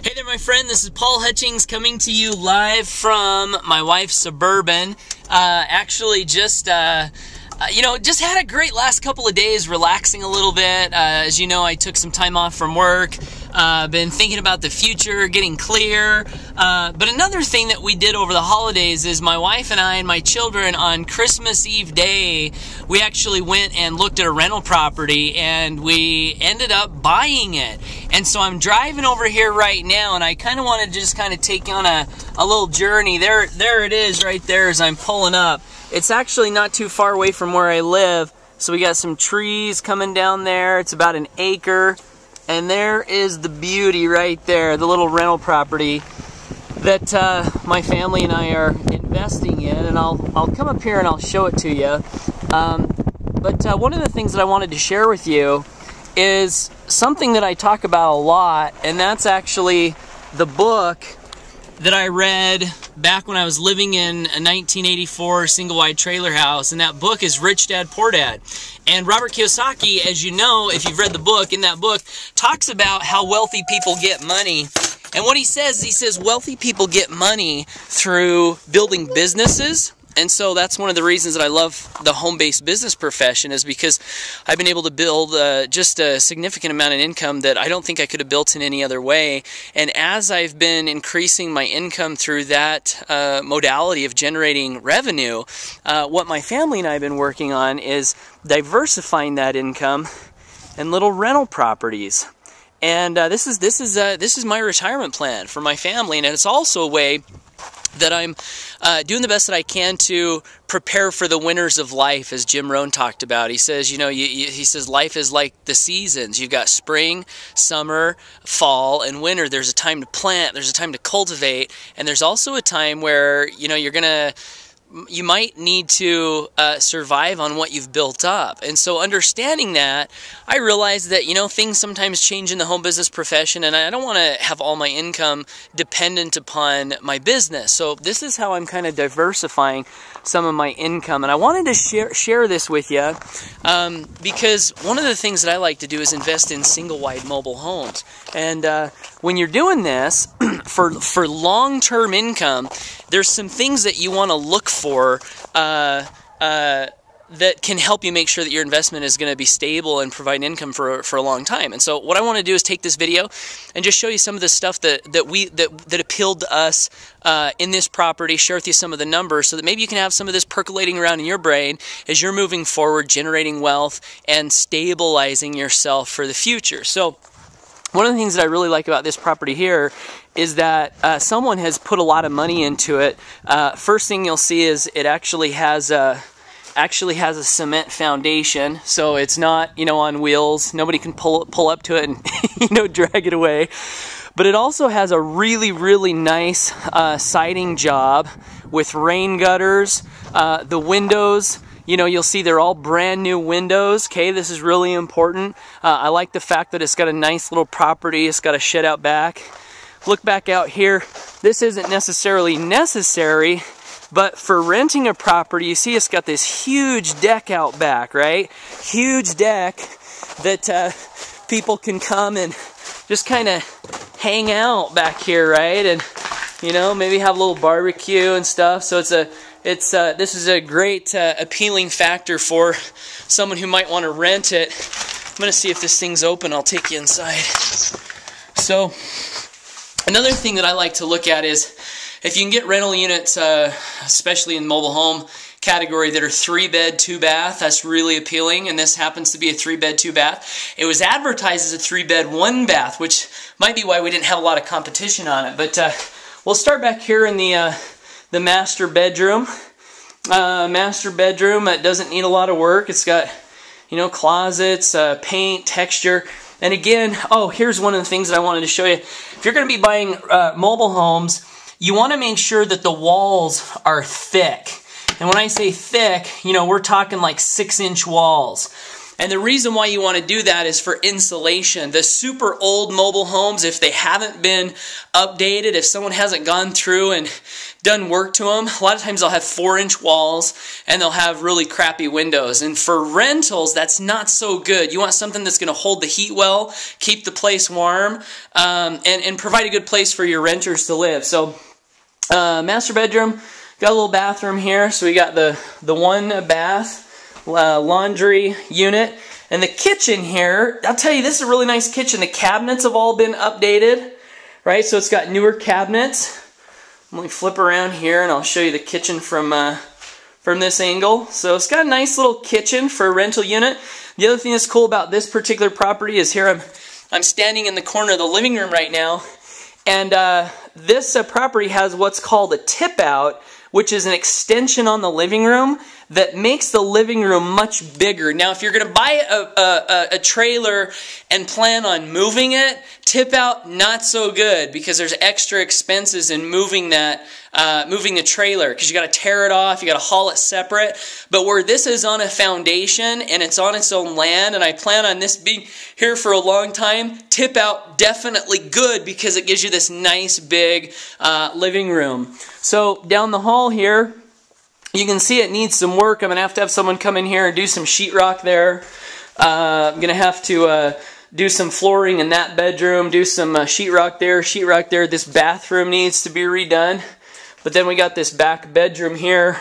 Hey there, my friend. This is Paul Hutchings coming to you live from my wife's Suburban. Just had a great last couple of days, relaxing a little bit. As you know, I took some time off from work. Been thinking about the future, getting clear. But another thing that we did over the holidays is my wife and I and my children on Christmas Eve day, we actually went and looked at a rental property and we ended up buying it. And so I'm driving over here right now and I kind of want to just kind of take on a little journey. There it is right there as I'm pulling up. It's actually not too far away from where I live. So we got some trees coming down there. It's about an acre. And there is the beauty right there, the little rental property that my family and I are investing in. And I'll come up here and I'll show it to you. But one of the things that I wanted to share with you is something that I talk about a lot, and that's actually the book that I read back when I was living in a 1984 single-wide trailer house, and that book is Rich Dad, Poor Dad. And Robert Kiyosaki, as you know, if you've read the book, in that book, talks about how wealthy people get money. And what he says wealthy people get money through building businesses. And so that's one of the reasons that I love the home-based business profession, is because I've been able to build just a significant amount of income that I don't think I could have built in any other way. And as I've been increasing my income through that modality of generating revenue, what my family and I have been working on is diversifying that income in little rental properties. And this is my retirement plan for my family, and it's also a way that I'm doing the best that I can to prepare for the winters of life, as Jim Rohn talked about. He says, he says life is like the seasons. You've got spring, summer, fall, and winter. There's a time to plant, there's a time to cultivate, and there's also a time where, you might need to survive on what you've built up. And so understanding that, I realize that, things sometimes change in the home business profession, and I don't want to have all my income dependent upon my business. So this is how I'm kind of diversifying some of my income. And I wanted to share this with you because one of the things that I like to do is invest in single-wide mobile homes. And when you're doing this for long-term income, there's some things that you want to look for that can help you make sure that your investment is going to be stable and provide income for a long time. And so what I want to do is take this video and just show you some of the stuff that appealed to us in this property, share with you some of the numbers so that maybe you can have some of this percolating around in your brain as you're moving forward, generating wealth and stabilizing yourself for the future. So one of the things that I really like about this property here is that someone has put a lot of money into it. First thing you'll see is it actually has a cement foundation, so it's not on wheels. Nobody can pull up to it and drag it away. But it also has a really nice siding job with rain gutters. The windows, you'll see they're all brand new windows. Okay, this is really important. I like the fact that it's got a nice little property. It's got a shed out back. Look back out here. This isn't necessarily necessary, but for renting a property, you see it's got this huge deck out back, right? Huge deck that people can come and just kind of hang out back here, right? And maybe have a little barbecue and stuff. So this is a great appealing factor for someone who might want to rent it. I'm going to see if this thing's open. I'll take you inside. So another thing that I like to look at is if you can get rental units, especially in mobile home category, that are 3-bed, 2-bath, that's really appealing, and this happens to be a 3-bed, 2-bath. It was advertised as a 3-bed, 1-bath, which might be why we didn't have a lot of competition on it. But we'll start back here in the master bedroom. Master bedroom, it doesn't need a lot of work. It's got, closets, paint, texture. And again, here's one of the things that I wanted to show you. If you're going to be buying mobile homes, you want to make sure that the walls are thick. And when I say thick, we're talking like 6-inch walls. And the reason why you want to do that is for insulation. The super old mobile homes, if they haven't been updated, if someone hasn't gone through and done work to them, a lot of times they'll have 4-inch walls and they'll have really crappy windows. And for rentals, that's not so good. You want something that's going to hold the heat well, keep the place warm, and provide a good place for your renters to live. So, master bedroom, got a little bathroom here. So we got the one bath, laundry unit, and the kitchen here. I'll tell you, this is a really nice kitchen. The cabinets have all been updated, right? So it's got newer cabinets. Let me flip around here and I'll show you the kitchen from this angle. So it's got a nice little kitchen for a rental unit. The other thing that's cool about this particular property is here I'm standing in the corner of the living room right now, and this property has what's called a tip out, which is an extension on the living room that makes the living room much bigger. Now, if you're going to buy a trailer and plan on moving it, tip out, not so good, because there's extra expenses in moving that, moving the trailer, because you got to tear it off, you got to haul it separate. But where this is on a foundation and it's on its own land, and I plan on this being here for a long time, tip out, definitely good, because it gives you this nice big living room. So down the hall here, you can see it needs some work. I'm going to have someone come in here and do some sheetrock there. I'm going to have to do some flooring in that bedroom, do some sheetrock there. This bathroom needs to be redone. But then we got this back bedroom here.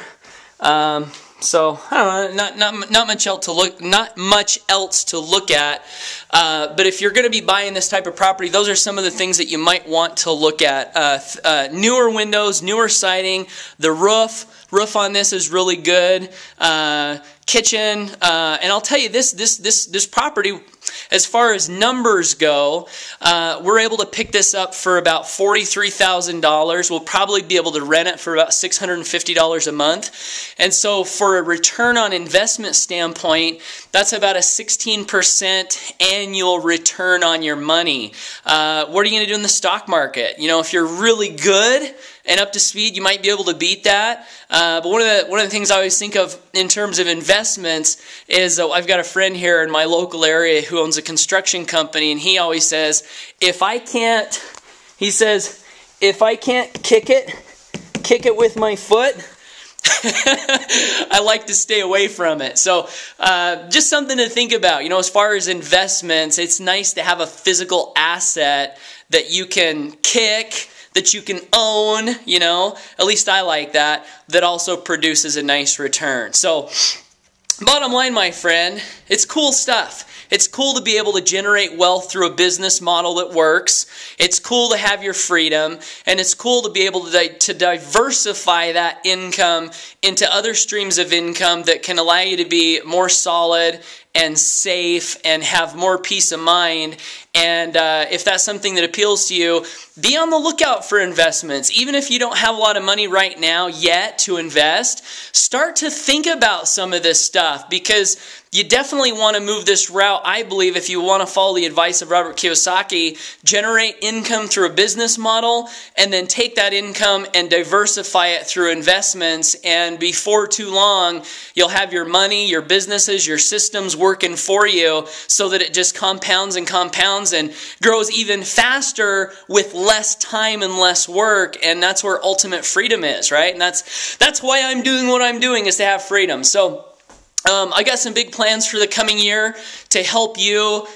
So I don't know, not much else to look at. But if you're going to be buying this type of property, those are some of the things that you might want to look at. Newer windows, newer siding, the roof on this is really good. Kitchen, and I'll tell you this property, as far as numbers go, we're able to pick this up for about $43,000. We'll probably be able to rent it for about $650 a month. And so for a return on investment standpoint, that's about a 16% annual return on your money. What are you going to do in the stock market? You know, if you're really good and up to speed, you might be able to beat that. But one of the things I always think of in terms of investments is I've got a friend here in my local area who owns a construction company, and he always says, if I can't kick it with my foot, I like to stay away from it. So just something to think about. You know, as far as investments, it's nice to have a physical asset that you can kick, that you can own, you know, at least I like that also produces a nice return. So, bottom line, my friend, it's cool stuff. It's cool to be able to generate wealth through a business model that works. It's cool to have your freedom, and it's cool to be able to diversify that income into other streams of income that can allow you to be more solid and safe and have more peace of mind. And if that's something that appeals to you, be on the lookout for investments. Even if you don't have a lot of money right now yet to invest, start to think about some of this stuff, because you definitely want to move this route, I believe, if you want to follow the advice of Robert Kiyosaki. Generate income through a business model, and then take that income and diversify it through investments. And before too long, you'll have your money, your businesses, your systems working for you, so that it just compounds and compounds and grows even faster with less time and less work. And that's where ultimate freedom is, right? And that's why I'm doing what I'm doing, is to have freedom. So I got some big plans for the coming year to help you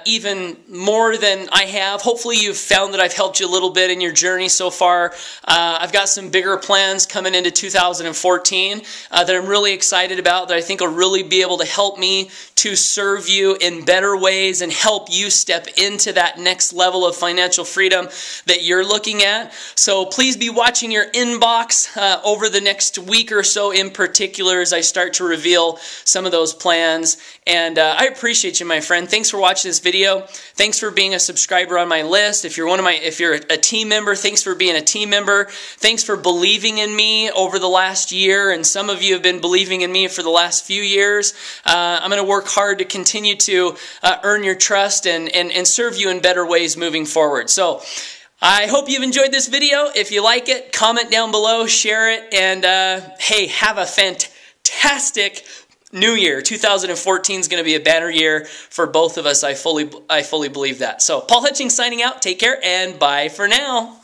even more than I have. Hopefully you've found that I've helped you a little bit in your journey so far. I've got some bigger plans coming into 2014 that I'm really excited about, that I think will really be able to help me to serve you in better ways and help you step into that next level of financial freedom that you're looking at. So please be watching your inbox over the next week or so in particular, as I start to reveal some of those plans. And I appreciate you, my friend. Thanks for watching this video. Thanks for being a subscriber on my list. If you're a team member, thanks for being a team member. Thanks for believing in me over the last year, and some of you have been believing in me for the last few years. I'm going to work hard to continue to earn your trust and serve you in better ways moving forward. So I hope you've enjoyed this video. If you like it, comment down below, share it, and hey, have a fantastic new year. 2014 is going to be a banner year for both of us. I fully believe that. So Paul Hutchings signing out. Take care and bye for now.